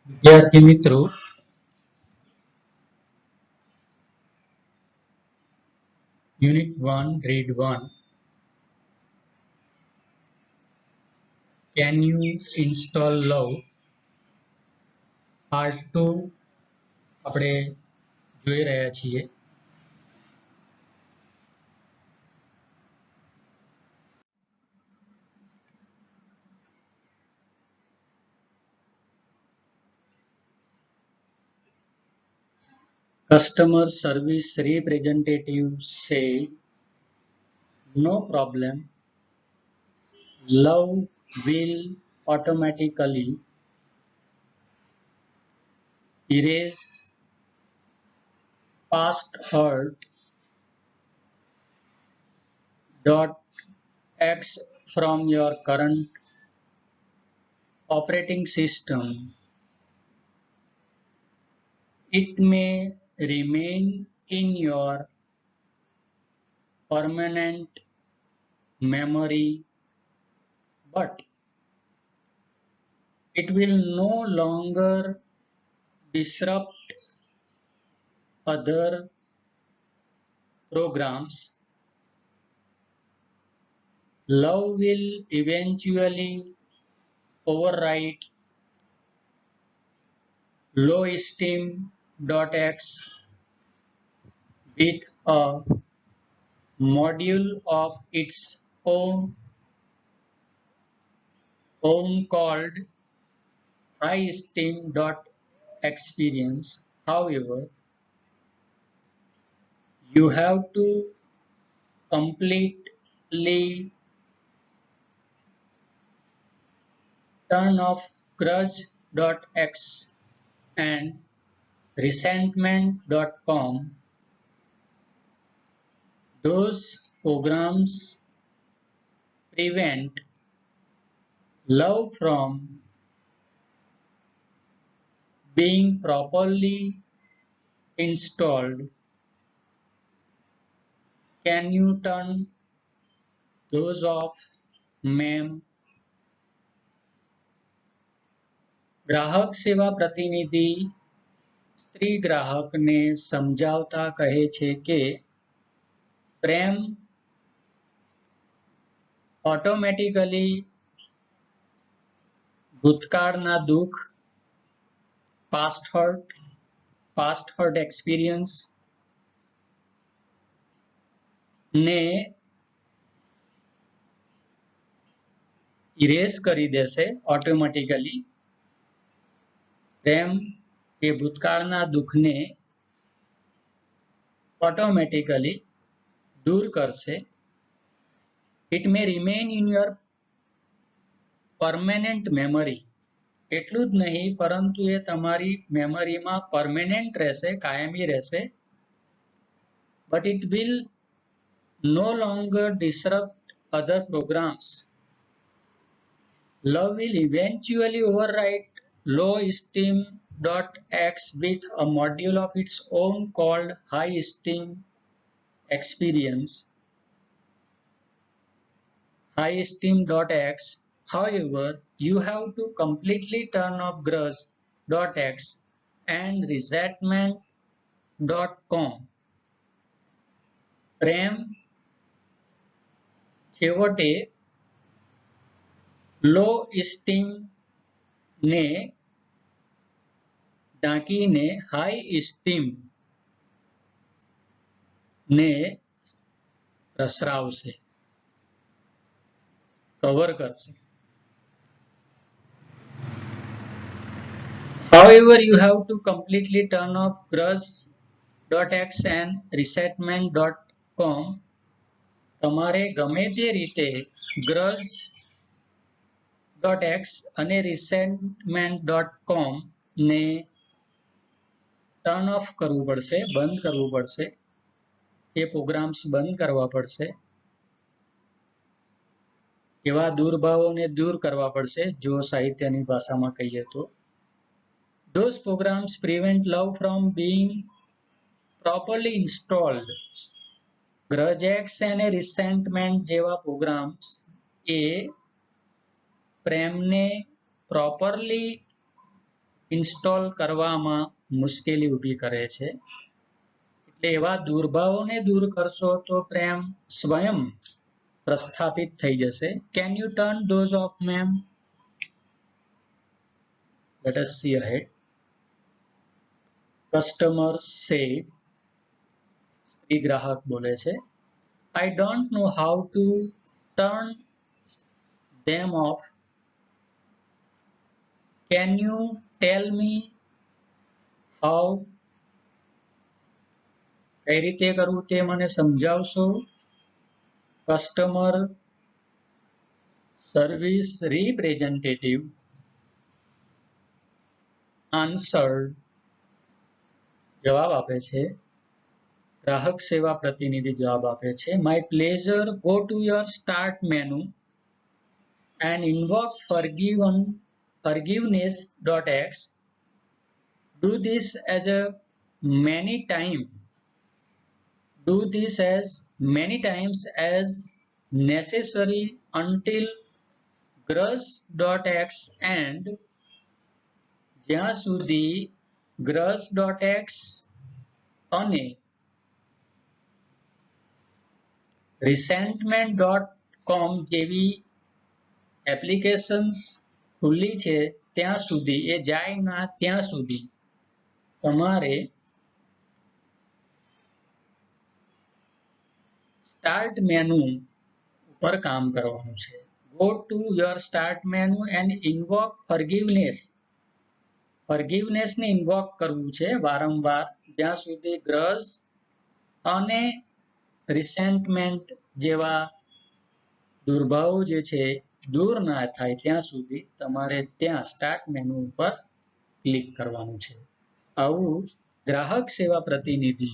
विद्यार्थी मित्रों, unit 1 read 1 can you install love part 2 આપણે જોઈ રહ્યા છીએ. Customer service representative said, "No problem. Love will automatically erase past hurt .x from your current operating system. It may remain in your permanent memory, but it will no longer disrupt other programs. Love will eventually overwrite lowesteem.x with a module of its own called highesteem.experience. However, you have to completely turn off grudge.x and resentment.com. Those programs prevent love from being properly installed. Can you turn those off, ma'am? ગ્રાહક સેવા પ્રતિનિધિ સ્ત્રી ગ્રાહકને સમજાવતા કહે છે કે પ્રેમ automatically ભૂતકાળના દુઃખ past hurt experience ને ઇરેઝ કરી દેશે ઓટોમેટિકલી. પ્રેમ એ ભૂતકાળના દુઃખને ઓટોમેટિકલી દૂર કરશે. It may remain in your permanent memory. એટલું જ નહીં, પરંતુ એ તમારી મેમરીમાં પરમેનન્ટ રહેશે, કાયમી રહેશે. But it will no longer disrupt other programs. Love will eventually overwrite lowesteem.x with a module of its own called high esteem experience. Highesteem.x. However, you have to completely turn off grudge.x and resentment.com. પ્રેમ છેવટે લો ઇસ્ટીમ ને ઢાંકીને high ઇસ્ટીમ ને પ્રસરાવશે, cover કરશે. However, you have to completely turn off grudge.x and resentment.com. તમારે ગમે તે રીતે grudge.x અને resentment.com ને ટર્ન ઓફ કરવું પડશે, બંધ કરવું પડશે. એ પ્રોગ્રામ્સ બંધ કરવા પડશે. એવા દુર્ભાવોને દૂર કરવા પડશે, જો સાહિત્યની ભાષામાં કહીએ તો. Those programs prevent love from being properly installed. grudge.x અને resentment જેવા પ્રોગ્રામ્સ એ પ્રેમને પ્રોપરલી ઇન્સ્ટોલ કરવામાં મુશ્કેલી ઊભી કરે છે. એટલે એવા દુર્ભાવોને દૂર કરશો તો પ્રેમ સ્વયં પ્રસ્થાપિત થઈ જશે. Can you turn those off, ma'am? Let us see ahead. Customer said, સ્ત્રી ગ્રાહક બોલે છે, I don't know how to turn them off. Can you tell me how? કઈ રીતે કરવું તે મને સમજાવશો? કસ્ટમર સર્વિસ રિપ્રેઝેન્ટેટિવ આન્સર્ડ, જવાબ આપે છે. ગ્રાહક સેવા પ્રતિનિધિ જવાબ આપે છે, My pleasure. Go to your start menu and invoke forgiveness.x. Do this as many times as necessary until grudge.x and જ્યાં સુધી grudge.x અને resentment.com જેવી એપ્લિકેશન્સ ખુલ્લી છે ત્યાં સુધી, એ જાય ના ત્યાં સુધી તમારે સ્ટાર્ટ મેનુ ઉપર કામ કરવાનું છે. Go to your start menu and invoke forgiveness. Forgiveness ને invoke કરવું છે વારંવાર જ્યાં સુધી grudge અને resentment જેવા દુર્ભાવો જે છે દૂર ના થાય ત્યાં સુધી તમારે ત્યાં સ્ટાર્ટ મેનુ ઉપર ક્લિક કરવાનું છે. આવું ગ્રાહક સેવા પ્રતિનિધિ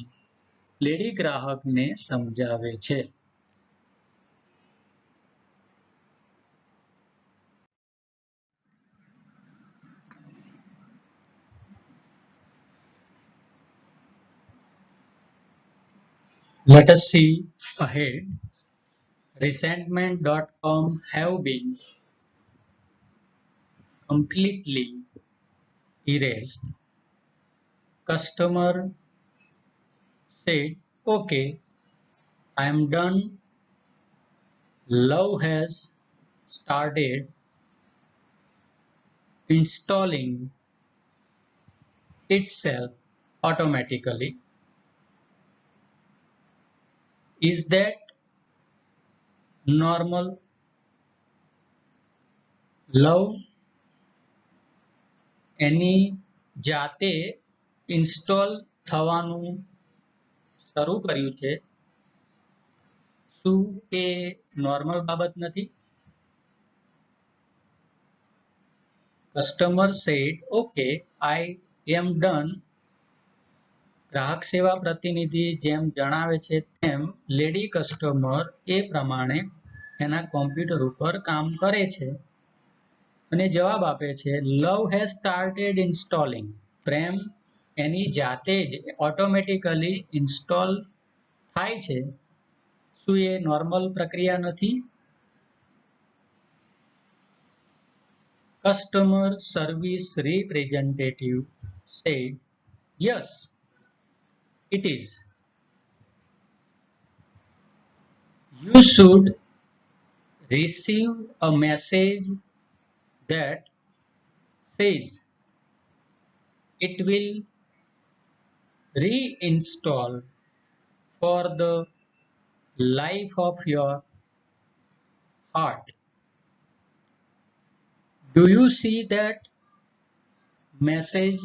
લેડી ગ્રાહકને સમજાવે છે. Let us see ahead. Resentment.com have been completely erased. Customer said, okay, I am done. Love has started installing itself automatically. Is that normal? Love એની જાતે ઇન્સ્ટોલ થવાનું શરૂ કર્યું છે. શું એ નોર્મલ બાબત નથી? Customer said, okay, I am done. ગ્રાહક સેવા પ્રતિનિધિ જેમ જણાવે છે તેમ લેડી કસ્ટમર એ પ્રમાણે એના કોમ્પ્યુટર ઉપર કામ કરે છે અને જવાબ આપે છે, લવ હેઝ સ્ટાર્ટેડ ઇન્સ્ટોલિંગ. પ્રેમ એની જાતે જ ઓટોમેટિકલી ઇન્સ્ટોલ થાય છે. શું એ નોર્મલ પ્રક્રિયા નથી? Customer service representative said, yes, it is. You should receive a message that says it will reinstall for the life of your heart. Do you see that message?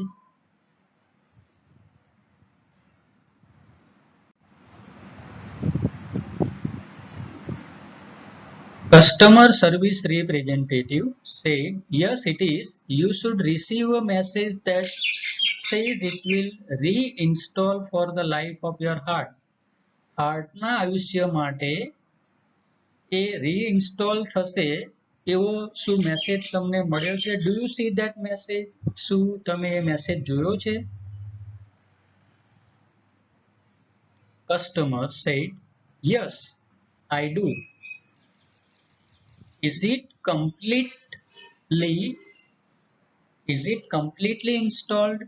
Customer service representative said, yes, it is. You should receive a message that says it will reinstall for the life of your heart. હાર્ટના આયુષ્ય માટે એ રીઇન્સ્ટોલ થશે એવો શું message તમને મળ્યો છે? Do you C that message? શું તમે એ મેસેજ જોયો છે? Customer said, yes, I do. Is it completely Is it completely installed?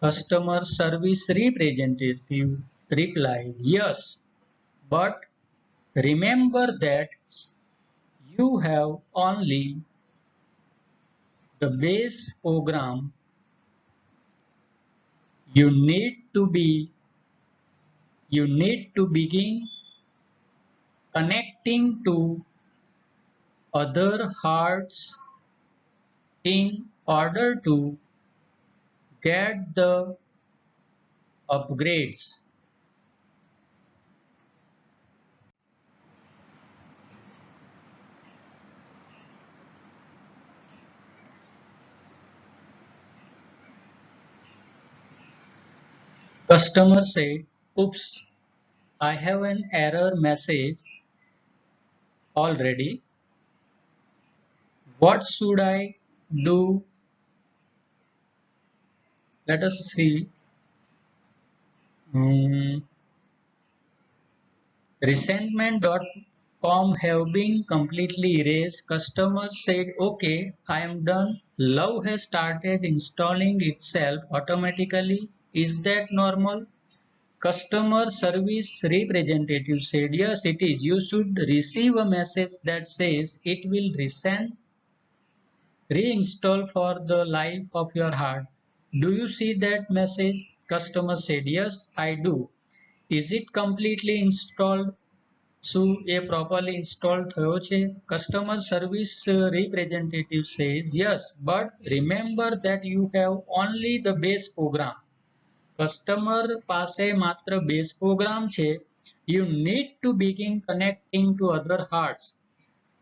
Customer service representative replied, yes, but remember that you have only the base program. You need to begin connecting to other hearts in order to get the upgrades. Customer said, oops, I have an error message already. What should I do? Let us see. Resentment.com have been completely erased. Customer said, okay, I am done. Love has started installing itself automatically. Is that normal? Customer service representative said, yes, it is. You should receive a message that says it will reinstall for the life of your heart. Do you see that message? Customer said, yes, I do. Is it completely installed? શું એ properly installed થયો છે? Customer service representative says, yes, but remember that you have only the base program. Customer પાસે માત્ર base program છે. You need to begin connecting to other hearts.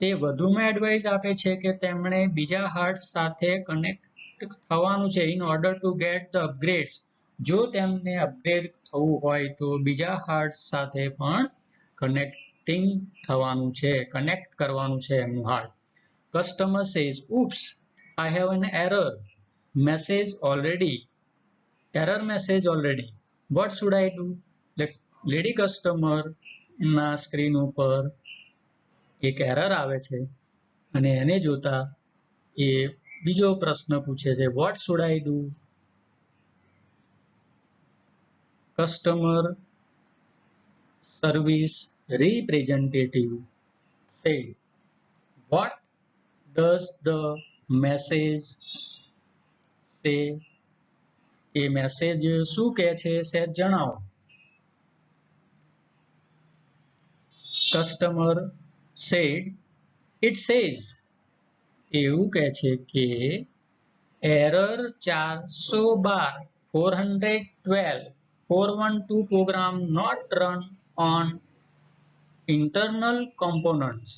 તે વધુમાં advice આપે છે કે તેમણે બીજા હાર્ટ્સ સાથે કનેક્ટ થવાનું છે in order to get the upgrades. જો તેમને અપગ્રેડ થવું હોય તો બીજા હાર્ટ્સ સાથે પણ કનેક્ટિંગ થવાનું છે, કનેક્ટ કરવાનું છે એમનું heart. Customer says, oops, I have an error message already. What should I do? Lady customer ના સ્ક્રીન ઉપર એક એરર આવે છે અને એને જોતા એ બીજો પ્રશ્ન પૂછે છે, what should I do? Customer service representative said, what does the message say? A message શું કહે છે સેજ જણાવો. Customer said, it says, એવું કહે છે કે error 412 412 program not run on internal components.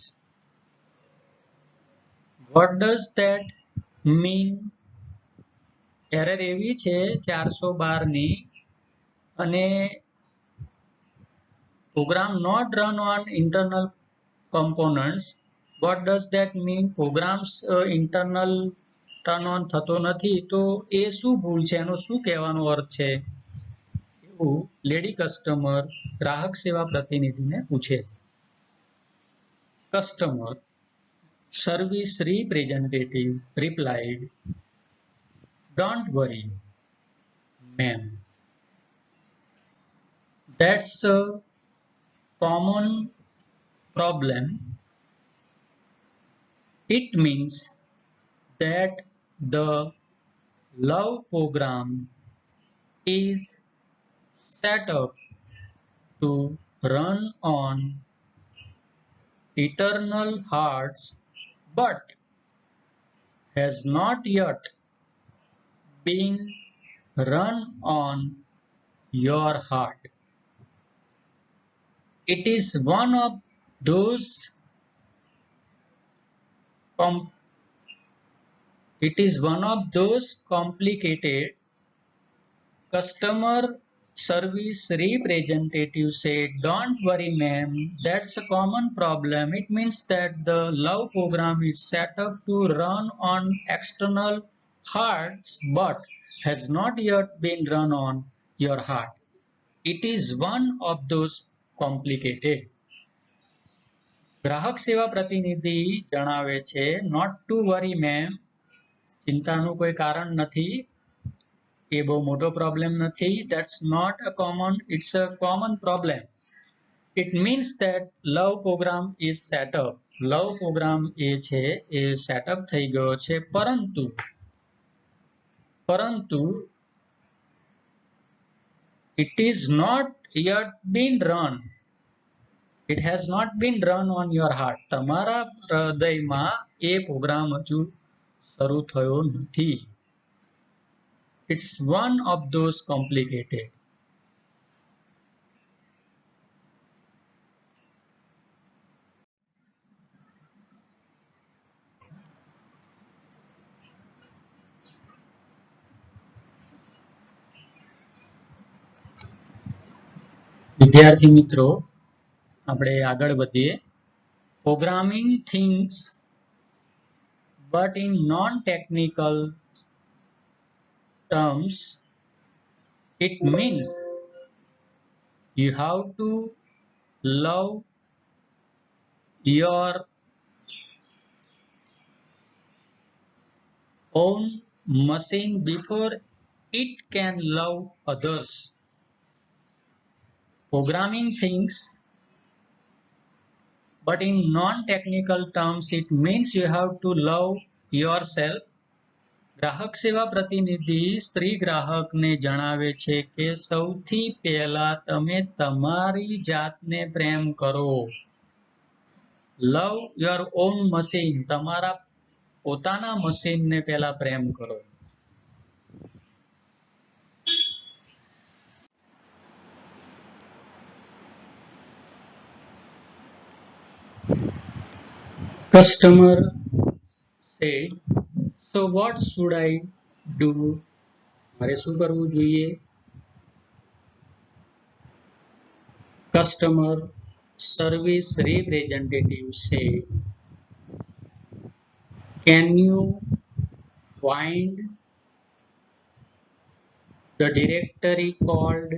What does that mean? error એવી છે 412 ની અને program not run on internal components. What does that mean? programs internal turn on થતો નથી તો એ શું ભૂલ છે, એનો શું કહેવાનો અર્થ છે એવું લેડી કસ્ટમર ગ્રાહક સેવા પ્રતિનિધિને પૂછે છે. Customer service representative replied, don't worry, ma'am. That's a common problem. It means that the love program is set up to run on eternal hearts but has not yet been run on your heart. It is one of those complicated. Customer service representative said, don't worry ma'am, that's a common problem. It means that the love program is set up to run on external hearts but has not yet been run on your heart. It is one of those complicated. ગ્રાહક સેવા પ્રતિનિધિ જણાવે છે, not two worry ma'am, ચિંતાનું કોઈ કારણ નથી, એ બહુ મોટો પ્રોબ્લેમ નથી. That's not a common, it's a common problem. It means that love program is set up. Love program એ છે એ સેટઅપ થઈ ગયો છે, પરંતુ it is not yet been run. It has not been run on your heart. તમારા હૃદયમાં એ programme હજુ શરૂ થયો નથી. It's one of those complicated. વિદ્યાર્થી મિત્રો, આપણે આગળ વધીએ. Programming things but in non-technical terms, it means you have to love your own machine before it can love others. Programming things but in non-technical terms, it means you have to love yourself. ગ્રાહક સેવા પ્રતિનિધિ સ્ત્રી ગ્રાહકને જણાવે છે કે સૌથી પહેલા તમે તમારી જાતને પ્રેમ કરો. લવ યોર ઓન મશીન, તમારા પોતાના મશીનને પહેલા પ્રેમ કરો. Customer said, so what should I do? મારે શું કરવું જોઈએ? Customer service representative said, can you find the directory called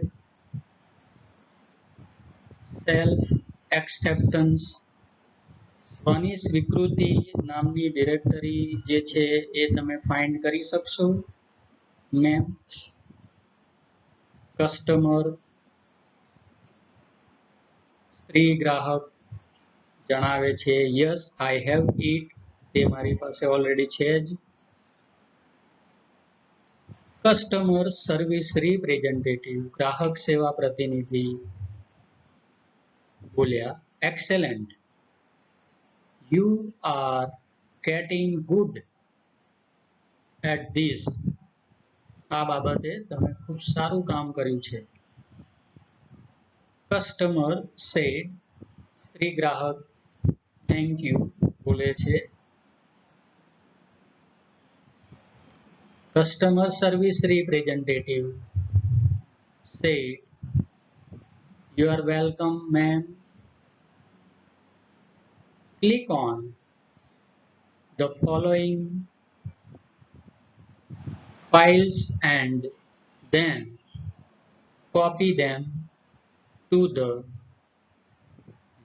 self-acceptance? સ્વની સ્વીકૃતિ નામની ડિરેક્ટરી જે છે એ તમે ફાઇન્ડ કરી શકશો મેમ? કસ્ટમર સ્ત્રી ગ્રાહક જણાવે છે, યસ આઈ હેવ ઇટ, તે મારી પાસે ઓલરેડી છે જ. કસ્ટમર સર્વિસ રિપ્રેઝેન્ટેટિવ, ગ્રાહક સેવા પ્રતિનિધિ બોલ્યા, excellent, you are getting good at this. આ બાબતે તમે ખૂબ સારું કામ કર્યું છે. કસ્ટમર સેડ, સ્ત્રી ગ્રાહક થેન્ક યુ બોલે છે. Customer service representative said, you are welcome ma'am. Click on the following files and then copy them to the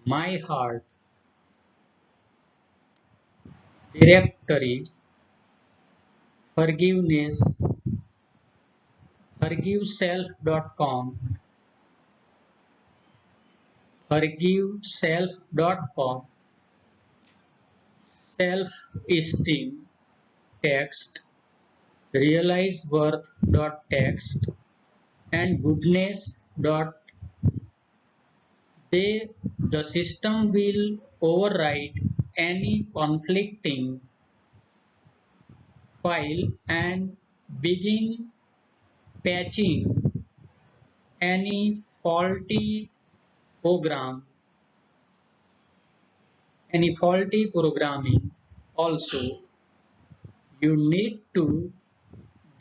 My Heart directory. Forgiveself.com, self-esteem text, realizeworth.txt and goodness. The system will override any conflicting file and begin patching any faulty programming. Also, you need to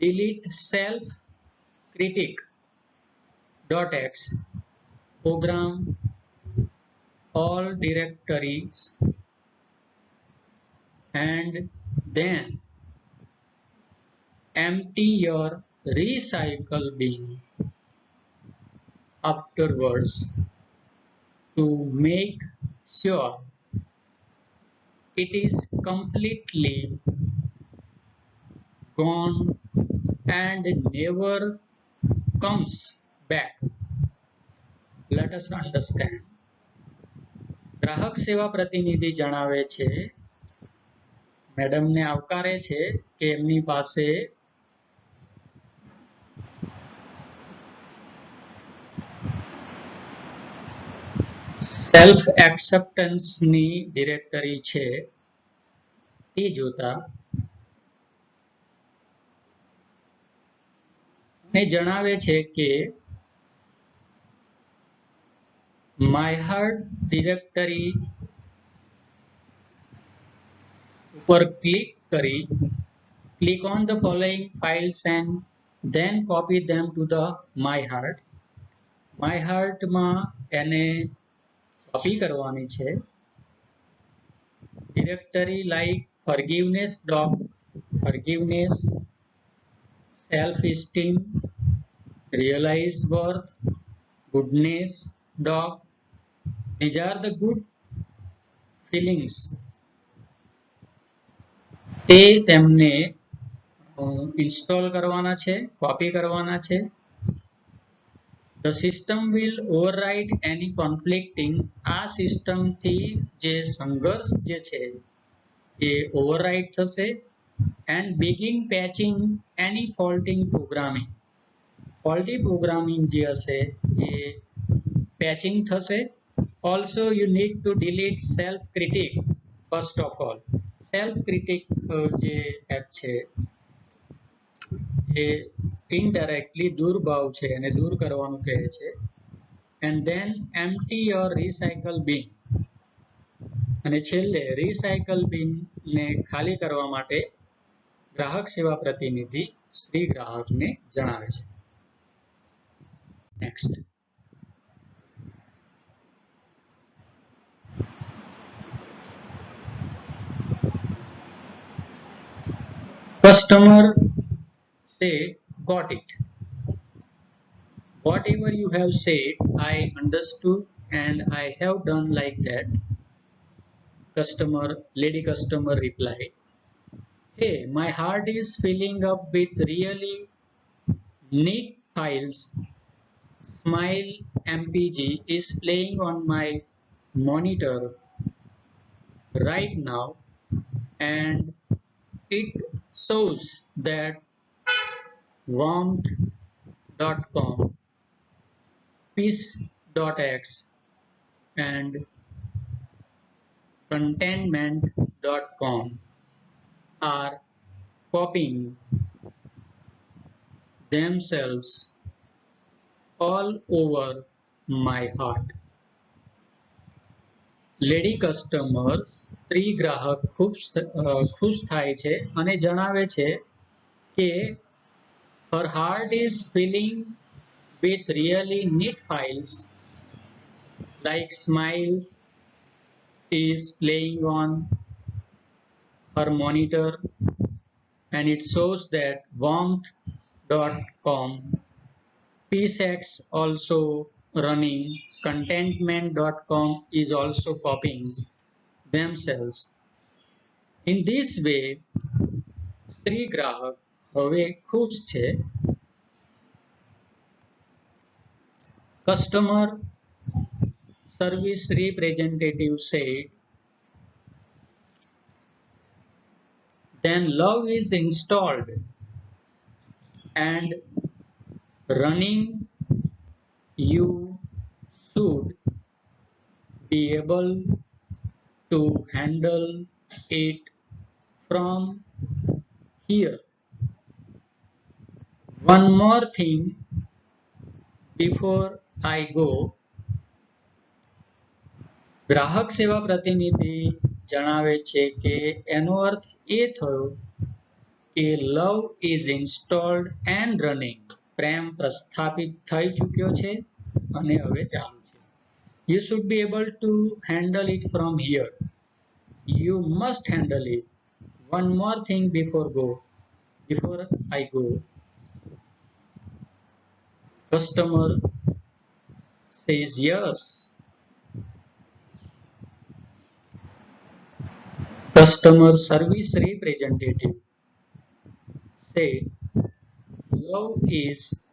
delete self-critic.x program all directories and then empty your recycle bin afterwards to make sure it is completely gone and never comes back. Let us understand. ગ્રાહક સેવા પ્રતિનિધિ જણાવે છે, મેડમને આવકારે છે કે એમની પાસે સેલ્ફ એક્સેપ્ટન્સની ડિરેક્ટરી છે તે જોતા ને જણાવે છે કે માય હાર્ટ ડિરેક્ટરી ઉપર click on the following files and then copy them to the my heart. my heart માં એને કોપી કરવાની છે. Directory like forgiveness, self esteem, realize worth, goodness dog. These are the good feelings. તે તેમને install કરવાના છે, copy કરવાના છે. The system will override any conflicting. આ સિસ્ટમથી જે સંઘર્ષ જે છે એ ઓવરરાઇડ થશે and begin patching any faulting programming. Faulty programming જે હશે એ patching થશે. Also you need to delete self critic first of all. self critic જે એપ છે એ indirectly દુર્ભાવ છે અને દૂર કરવાનું કહે છે. and then empty your recycle bin. અને છેલ્લે recycle bin ને ખાલી કરવા માટે ગ્રાહક સેવા પ્રતિનિધિ સ્ત્રી ગ્રાહકને જણાવે છે. Next. Customer say, got it. Whatever you have said, I understood and I have done like that. Lady customer replied, hey, my heart is filling up with really neat files. Smile MPG is playing on my monitor right now and it shows that warmth.com, peace.x and contentment.com are copying themselves all over my heart. Lady customer સ્ત્રી ગ્રાહક ખુશ થાય છે અને જણાવે છે કે her heart is filling with really neat files like smiles is playing on her monitor and it shows that warmth.com, PSX also running, contentment.com is also copying themselves. In this way, સ્ત્રી ગ્રાહક હવે ખુશ છે. Customer service representative said, then love is installed and running. You should be able to handle it from here. One more thing before I go. ગ્રાહક સેવા પ્રતિનિધિ જણાવે છે કે એનો અર્થ એ થયો કે love is installed and running. પ્રેમ પ્રસ્થાપિત થઈ ચૂક્યો છે અને હવે ચાલુ છે. You should be able to handle it from here. You must handle it. One more thing before I go. Customer says yes. customer service representative said, love is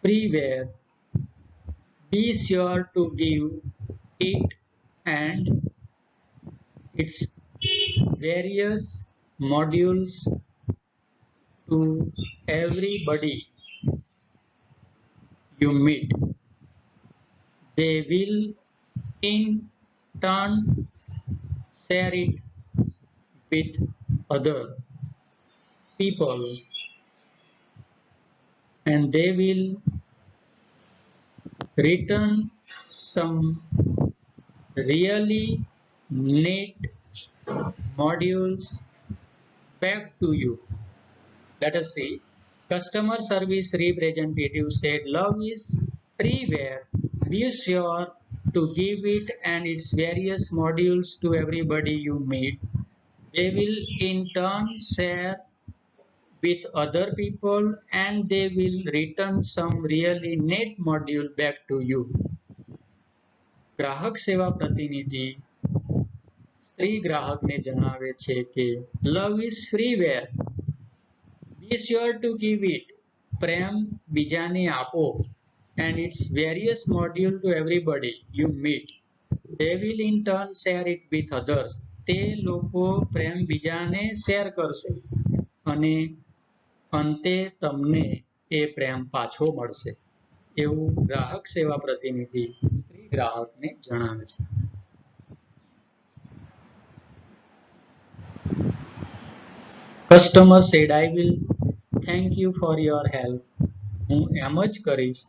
freeware. Be sure to give it and its various modules to everybody you meet. They will in turn share it with other people and they will return some really neat modules back to you. Let us see. Customer service representative said love is freeware. Be sure to give it and its various modules to everybody you meet. They will in turn share with other people and they will return some really neat module back to you. ગ્રાહક સેવા પ્રતિનિધિ સ્ત્રી ગ્રાહકને જણાવે છે કે love is freeware. Be sure to give it. પ્રેમ બીજાને આપો. And its various module to everybody you meet. They will in turn share it with others. તે લોકો પ્રેમ બીજાને શેર કરશે અને અંતે તમને એ પ્રેમ પાછો મળશે એવું ગ્રાહક સેવા પ્રતિનિધિ સ્ત્રી ગ્રાહકને જણાવે છે. Customer said, I will thank you for your help. હું એમ જ કરીશ.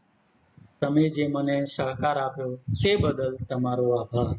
તમે જે મને સહકાર આપ્યો તે બદલ તમારો આભાર.